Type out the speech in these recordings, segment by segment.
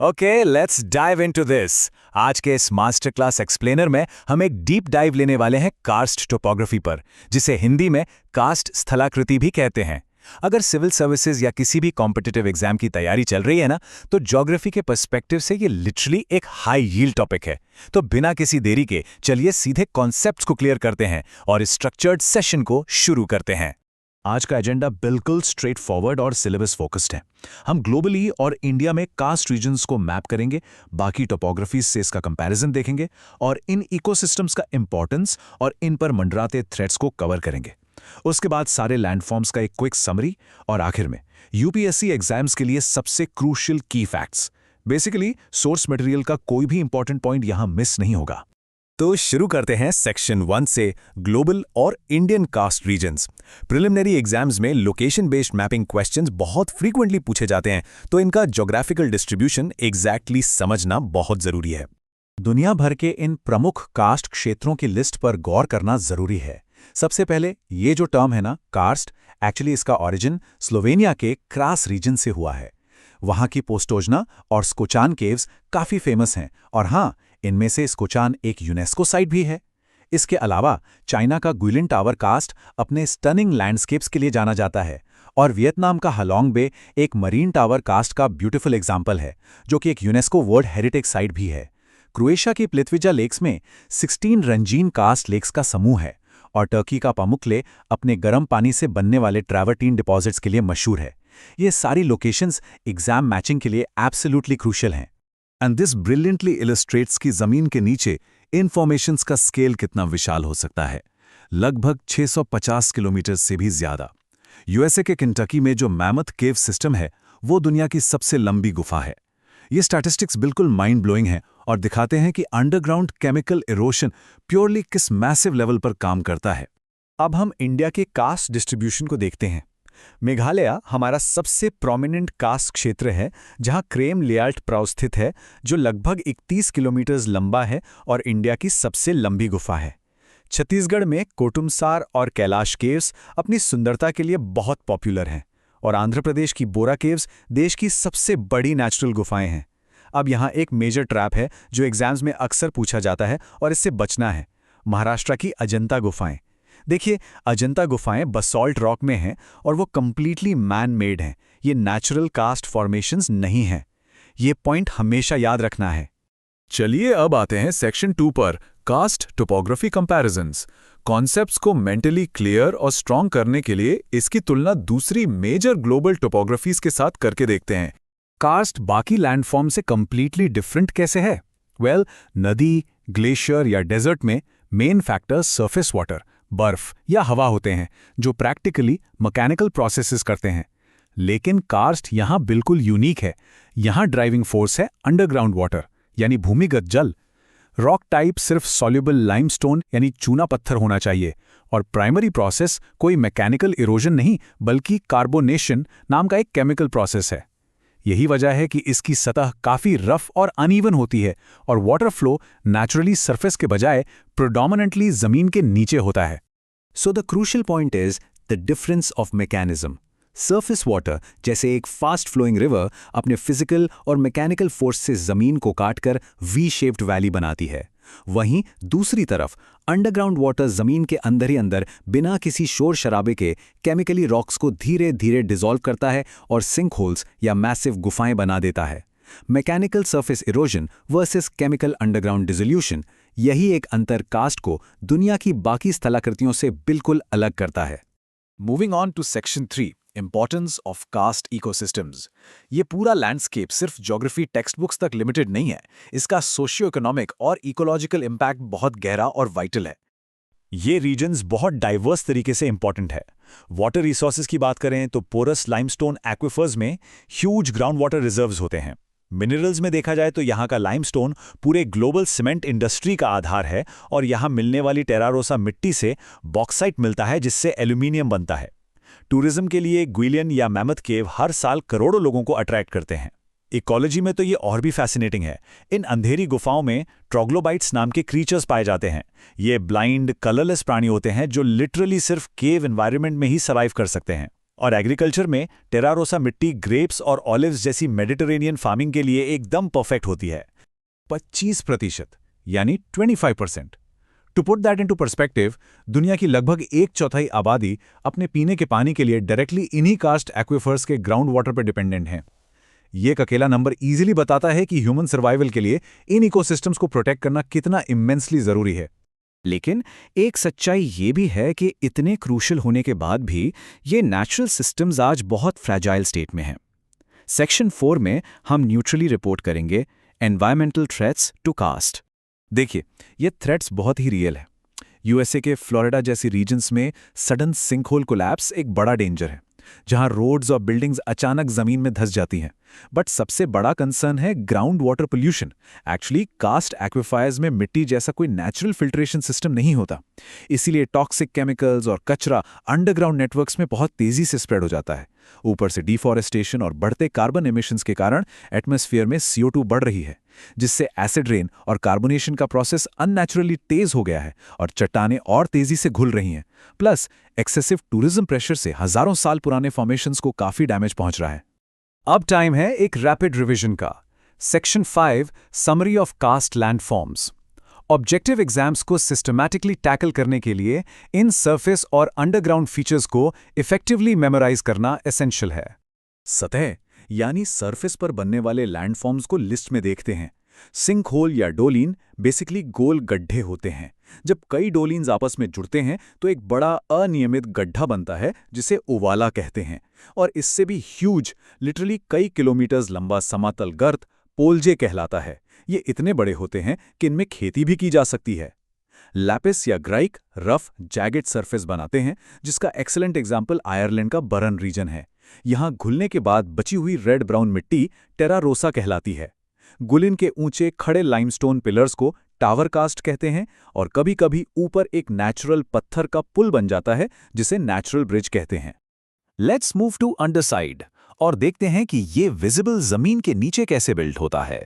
Okay, let's dive into this. आज के इस मास्टर क्लास एक्सप्लेनर में हम एक डीप डाइव लेने वाले हैं कार्स्ट टोपोग्राफी पर, जिसे हिंदी में कास्ट स्थलाकृति भी कहते हैं। अगर सिविल सर्विसेज या किसी भी कॉम्पिटिटिव एग्जाम की तैयारी चल रही है ना, तो ज्योग्राफी के पर्सपेक्टिव से ये लिटरली एक हाई यील्ड टॉपिक है। तो बिना किसी देरी के चलिए सीधे कॉन्सेप्ट्स को क्लियर करते हैं और इस स्ट्रक्चर्ड सेशन को शुरू करते हैं। आज का एजेंडा बिल्कुल स्ट्रेट फॉरवर्ड और सिलेबस फोकस्ड है। हम ग्लोबली और इंडिया में कास्ट रीजन्स को मैप करेंगे, बाकी टोपोग्राफीज से इसका कंपैरिजन देखेंगे और इन इकोसिस्टम्स का इंपॉर्टेंस और इन पर मंडराते थ्रेट्स को कवर करेंगे। उसके बाद सारे लैंडफॉर्म्स का एक क्विक समरी और आखिर में यूपीएससी एग्जाम्स के लिए सबसे क्रूशियल की फैक्ट्स। बेसिकली सोर्स मटेरियल का कोई भी इंपॉर्टेंट पॉइंट यहां मिस नहीं होगा। तो शुरू करते हैं सेक्शन 1 से, ग्लोबल और Indian karst regions. Preliminary exams में लोकेशन बेस्ड मैपिंग क्वेश्चंस बहुत फ्रीक्वेंटली पूछे जाते हैं, तो इनका ज्योग्राफिकल डिस्ट्रीब्यूशन एग्जैक्टली समझना बहुत जरूरी है। दुनिया भर के इन प्रमुख कास्ट क्षेत्रों की लिस्ट पर गौर करना जरूरी है। सबसे पहले ये जो टर्म है ना कास्ट, एक्चुअली इसका ओरिजिन स्लोवेनिया के क्रास रीजन से हुआ है। वहां की पोस्टोजना और स्कोचान केव्स काफी फेमस हैं और हाँ, इनमें से स्कोचान एक यूनेस्को साइट भी है। इसके अलावा चाइना का गुइलिन टावर कास्ट अपने स्टनिंग लैंडस्केप्स के लिए जाना जाता है और वियतनाम का हलोंग बे एक मरीन टावर कास्ट का ब्यूटीफुल एग्जाम्पल है, जो कि एक यूनेस्को वर्ल्ड हेरिटेज साइट भी है। क्रोएशिया की प्लित्विजा लेक्स में 16 रंजीन कास्ट लेक्स का समूह है और टर्की का पामुक्ले अपने गर्म पानी से बनने वाले ट्रैवर्टीन डिपॉजिट्स के लिए मशहूर है। ये सारी लोकेशंस एग्जाम मैचिंग के लिए एब्सोल्युटली क्रूशियल हैं। एंड दिस ब्रिलियंटली इलस्ट्रेट्स कि जमीन के नीचे इन्फॉर्मेशंस का स्केल कितना विशाल हो सकता है, लगभग 650 किलोमीटर से भी ज्यादा। यूएसए के केंटकी में जो मैमथ केव सिस्टम है, वो दुनिया की सबसे लंबी गुफा है। ये स्टैटिस्टिक्स बिल्कुल माइंड ब्लोइंग हैं और दिखाते हैं कि अंडरग्राउंड केमिकल इरोशन प्योरली किस मैसिव लेवल पर काम करता है। अब हम इंडिया के कास्ट डिस्ट्रीब्यूशन को देखते हैं। मेघालय हमारा सबसे प्रोमिनेंट कास्ट क्षेत्र है, जहां क्रेम लेआल्ट प्राउ स्थित है, जो लगभग 31 किलोमीटर लंबा है और इंडिया की सबसे लंबी गुफा है। छत्तीसगढ़ में कोटुमसार और कैलाश केव्स अपनी सुंदरता के लिए बहुत पॉपुलर हैं और आंध्र प्रदेश की बोरा केव्स देश की सबसे बड़ी नेचुरल गुफाएं हैं। अब यहाँ एक मेजर ट्रैप है जो एग्जाम्स में अक्सर पूछा जाता है और इससे बचना है। महाराष्ट्र की अजंता गुफाएं। देखिए, अजंता गुफाएं बसॉल्ट रॉक में हैं और वो कंप्लीटली मैन मेड हैं। ये नेचुरल कास्ट फॉर्मेशंस नहीं हैं। ये पॉइंट हमेशा याद रखना है। चलिए अब आते हैं सेक्शन 2 पर, कास्ट टोपोग्राफी कंपैरिजंस। कॉन्सेप्ट्स को मेंटली क्लियर और स्ट्रॉन्ग करने के लिए इसकी तुलना दूसरी मेजर ग्लोबल टोपोग्राफीज के साथ करके देखते हैं। कास्ट बाकी लैंडफॉर्म से कंप्लीटली डिफरेंट कैसे है? वेल, नदी, ग्लेशियर या डेजर्ट में मेन फैक्टर सरफेस वाटर, बर्फ या हवा होते हैं, जो प्रैक्टिकली मैकेनिकल प्रोसेसेस करते हैं। लेकिन कास्ट यहाँ बिल्कुल यूनिक है। यहाँ ड्राइविंग फोर्स है अंडरग्राउंड वाटर, यानी भूमिगत जल। रॉक टाइप सिर्फ सॉल्युबल लाइमस्टोन यानी चूना पत्थर होना चाहिए और प्राइमरी प्रोसेस कोई मैकेनिकल इरोजन नहीं, बल्कि कार्बोनेशन नाम का एक केमिकल प्रोसेस है। यही वजह है कि इसकी सतह काफी रफ और अनइवन होती है और वाटर फ्लो नेचुरली सरफेस के बजाय प्रोडोमिनेंटली जमीन के नीचे होता है। So the crucial point is the difference of mechanism. Surface water जैसे एक फास्ट फ्लोइंग रिवर अपने फिजिकल और मैकेनिकल फोर्स से जमीन को काटकर वी शेप्ड वैली बनाती है। वहीं दूसरी तरफ अंडरग्राउंड वाटर जमीन के अंदर ही अंदर बिना किसी शोर शराबे के केमिकली रॉक्स को धीरे धीरे डिसॉल्व करता है और सिंक होल्स या मैसिव गुफाएं बना देता है। Mechanical surface erosion versus chemical underground dissolution, यही एक अंतर कास्ट को दुनिया की बाकी स्थलाकृतियों से बिल्कुल अलग करता है। Moving on to section 3, importance of karst ecosystems. ये पूरा लैंडस्केप सिर्फ ज्योग्राफी टेक्स्ट बुक्स तक लिमिटेड नहीं है। इसका सोशियो इकोनॉमिक और इकोलॉजिकल इम्पैक्ट बहुत गहरा और वाइटल है। ये रीजन्स बहुत डाइवर्स तरीके से इंपॉर्टेंट है। वाटर रिसोर्सेज की बात करें तो पोरस लाइमस्टोन एक्विफर्स में ह्यूज ग्राउंड वाटर रिजर्व्स होते हैं। मिनरल्स में देखा जाए तो यहाँ का लाइमस्टोन पूरे ग्लोबल सीमेंट इंडस्ट्री का आधार है और यहाँ मिलने वाली टेरारोसा मिट्टी से बॉक्साइट मिलता है, जिससे एल्यूमिनियम बनता है। टूरिज्म के लिए गुइलियन या मैमथ केव हर साल करोड़ों लोगों को अट्रैक्ट करते हैं। इकोलॉजी में तो ये और भी फैसिनेटिंग है। इन अंधेरी गुफाओं में ट्रोग्लोबाइट्स नाम के क्रीचर्स पाए जाते हैं। ये ब्लाइंड, कलरलेस प्राणी होते हैं जो लिटरली सिर्फ केव एनवायरनमेंट में ही सर्वाइव कर सकते हैं। और एग्रीकल्चर में टेरा रोसा मिट्टी ग्रेप्स और ऑलिव्स जैसी मेडिटेरेनियन फार्मिंग के लिए एकदम परफेक्ट होती है। 25% यानी 25%। To put that into perspective, दुनिया की लगभग 1/4 आबादी अपने पीने के पानी के लिए डायरेक्टली इन्हीं कार्स्ट एक्विफर्स के ग्राउंड वाटर पर डिपेंडेंट हैं। ये एक अकेला नंबर इजीली बताता है कि ह्यूमन सर्वाइवल के लिए इन इकोसिस्टम्स को प्रोटेक्ट करना कितना इमेंसली जरूरी है। लेकिन एक सच्चाई ये भी है कि इतने क्रूशल होने के बाद भी ये नेचुरल सिस्टम्स आज बहुत फ्रैजाइल स्टेट में हैं। सेक्शन 4 में हम न्यूट्रली रिपोर्ट करेंगे एनवायरमेंटल थ्रेट्स टू कास्ट। देखिए, ये थ्रेट्स बहुत ही रियल है। यूएसए के फ्लोरिडा जैसी रीजन्स में सडन सिंकहोल कोलैप्स एक बड़ा डेंजर है, जहां रोड्स और बिल्डिंग्स अचानक जमीन में धंस जाती हैं। बट सबसे बड़ा कंसर्न है ground water pollution. Actually karst aquifers में मिट्टी जैसा कोई नेचुरल फिल्ट्रेशन सिस्टम नहीं होता, इसीलिए टॉक्सिक केमिकल्स और कचरा अंडरग्राउंड नेटवर्क्स में बहुत तेजी से स्प्रेड हो जाता है। ऊपर से डिफॉरेस्टेशन और बढ़ते कार्बन एमिशंस के कारण एटमॉस्फेयर में CO2 बढ़ रही है, जिससे एसिड रेन और कार्बोनेशन का प्रोसेस अननेचुरली तेज हो गया है और चट्टानें और तेजी से घुल रही हैं। प्लस एक्सेसिव टूरिज्म प्रेशर से हजारों साल पुराने फॉर्मेशंस को काफी डैमेज पहुंच रहा है। अब टाइम है एक रैपिड रिवीजन का। Section 5 summary of karst landforms. Objective exams को सिस्टमैटिकली टैकल करने के लिए इन सरफेस और अंडरग्राउंड फीचर्स को इफेक्टिवली मेमोराइज करना एसेंशियल है। सतह यानी सरफेस पर बनने वाले लैंडफॉर्म्स को लिस्ट में देखते हैं। सिंक होल या डोलीन बेसिकली गोल गड्ढे होते हैं। जब कई डोलीन्स आपस में जुड़ते हैं तो एक बड़ा अनियमित गड्ढा बनता है जिसे ओवाला कहते हैं, और इससे भी ह्यूज, लिटरली कई किलोमीटर्स लंबा समातल गर्त पोलजे कहलाता है। ये इतने बड़े होते हैं कि इनमें खेती भी की जा सकती है। लैपिस या ग्राइक रफ जैगेड सरफेस बनाते हैं, जिसका एक्सीलेंट एग्जाम्पल आयरलैंड का बरन रीजन है। यहाँ घुलने के बाद बची हुई रेड ब्राउन मिट्टी टेरा रोसा कहलाती है। गुलिन के ऊंचे खड़े लाइमस्टोन पिलर्स को टावर कास्ट कहते हैं, और कभी-कभी ऊपर एक नेचुरल पत्थर का पुल बन जाता है जिसे नेचुरल ब्रिज कहते हैं। लेट्स मूव टू अंडरसाइड और देखते हैं कि ये विजिबल जमीन के नीचे कैसे बिल्ड होता है।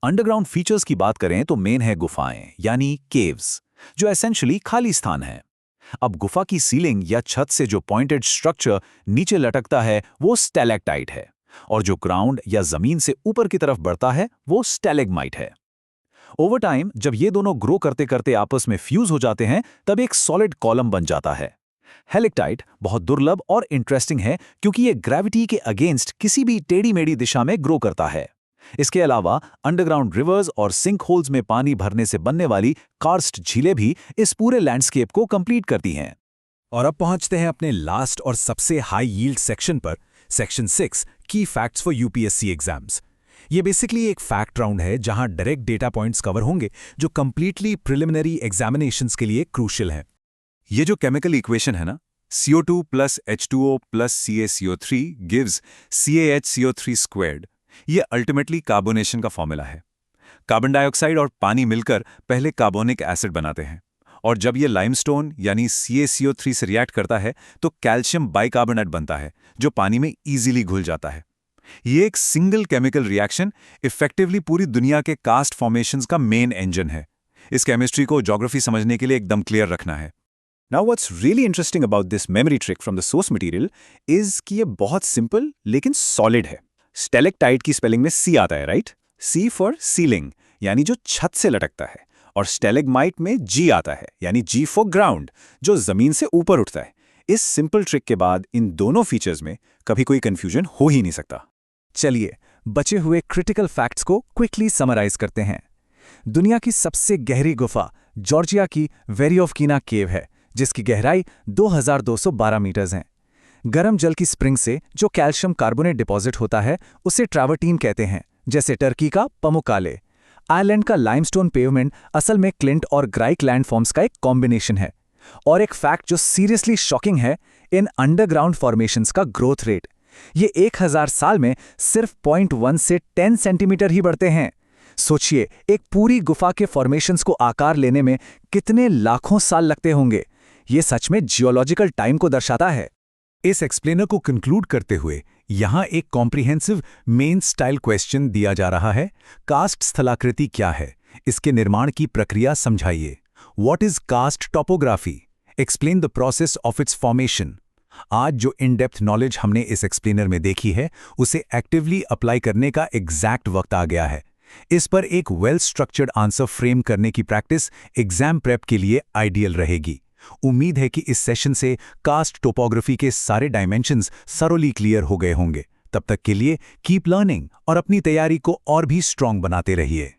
अंडरग्राउंड फीचर्स की बात करें तो मेन है गुफाएं यानी केव्स, जो एसेंशियली खाली स्थान है। अब गुफा की सीलिंग या छत से जो पॉइंटेड स्ट्रक्चर नीचे लटकता है वो स्टैलेक्टाइट है, और जो ग्राउंड या जमीन से ऊपर की तरफ बढ़ता है वो स्टैलेग्माइट है। ओवर टाइम जब ये दोनों ग्रो करते करते आपस में फ्यूज हो जाते हैं तब एक सॉलिड कॉलम बन जाता है। हेलिक्टाइट बहुत दुर्लभ और इंटरेस्टिंग है क्योंकि ये ग्रेविटी के अगेंस्ट किसी भी टेढ़ी मेढ़ी दिशा में ग्रो करता है। इसके अलावा अंडरग्राउंड रिवर्स और सिंक होल्स में पानी भरने से बनने वाली कार्स्ट झीलें भी इस पूरे लैंडस्केप को कंप्लीट करती हैं। और अब पहुंचते हैं अपने लास्ट और सबसे हाई यील्ड सेक्शन पर, सेक्शन 6 की फैक्ट्स फॉर यूपीएससी एग्जाम्स। ये बेसिकली एक फैक्ट राउंड है जहां डायरेक्ट डेटा पॉइंट्स कवर होंगे जो कंप्लीटली प्रिलिमिनरी एग्जामिनेशंस के लिए क्रूशियल हैं। ये जो केमिकल इक्वेशन है ना, CO2 + H2O + CaCO3 gives CaHCO3 squared, ये अल्टीमेटली कार्बोनेशन का फॉर्मूला है। कार्बन डाइऑक्साइड और पानी मिलकर पहले कार्बोनिक एसिड बनाते हैं, और जब ये लाइमस्टोन यानी CaCO3 से रिएक्ट करता है तो कैल्शियम बाइकार्बोनेट बनता है जो पानी में इजीली घुल जाता है। ये एक सिंगल केमिकल रिएक्शन इफेक्टिवली पूरी दुनिया के कास्ट फॉर्मेशंस का मेन इंजन है। इस केमिस्ट्री को ज्योग्राफी समझने के लिए एकदम क्लियर रखना है। Now what's really interesting about this memory trick from the source material is कि ये बहुत सिंपल लेकिन सॉलिड है। स्टेलेक्टाइट की स्पेलिंग में C आता है, राइट? C फॉर सीलिंग यानी जो छत से लटकता है, और स्टेलेग्माइट में G आता है यानी G फॉर ग्राउंड, जो जमीन से ऊपर उठता है। इस सिंपल ट्रिक के बाद इन दोनों फीचर्स में कभी कोई कंफ्यूजन हो ही नहीं सकता। चलिए बचे हुए क्रिटिकल फैक्ट्स को क्विकली समराइज करते हैं। दुनिया की सबसे गहरी गुफा जॉर्जिया की वेरी ऑफ कीना केव है, जिसकी गहराई 2212 मीटर्स है। गर्म जल की स्प्रिंग से जो कैल्शियम कार्बोनेट डिपॉजिट होता है उसे ट्रैवर्टीन कहते हैं, जैसे टर्की का पमुकाले। आयरलैंड का लाइमस्टोन पेवमेंट असल में क्लिंट और ग्राइक लैंडफॉर्म्स का एक कॉम्बिनेशन है। और एक फैक्ट जो सीरियसली शॉकिंग है, इन अंडरग्राउंड फॉर्मेशंस का ग्रोथ रेट, ये 1000 साल में सिर्फ 0.1 से 10 सेंटीमीटर ही बढ़ते हैं। सोचिए, एक पूरी गुफा के फॉर्मेशंस को आकार लेने में कितने लाखों साल लगते होंगे। ये सच में जियोलॉजिकल टाइम को दर्शाता है। इस एक्सप्लेनर को कंक्लूड करते हुए यहां एक कॉम्प्रिहेंसिव मेन स्टाइल क्वेश्चन दिया जा रहा है। कास्ट स्थलाकृति क्या है? इसके निर्माण की प्रक्रिया समझाइए। What is karst topography? Explain the process of its formation. आज जो इन डेप्थ नॉलेज हमने इस एक्सप्लेनर में देखी है उसे एक्टिवली अप्लाई करने का एग्जैक्ट वक्त आ गया है। इस पर एक वेल स्ट्रक्चर्ड आंसर फ्रेम करने की प्रैक्टिस एग्जाम प्रेप के लिए आइडियल रहेगी। उम्मीद है कि इस सेशन से कास्ट टोपोग्राफी के सारे डायमेंशंस thoroughly क्लियर हो गए होंगे। तब तक के लिए कीप लर्निंग और अपनी तैयारी को और भी स्ट्रांग बनाते रहिए।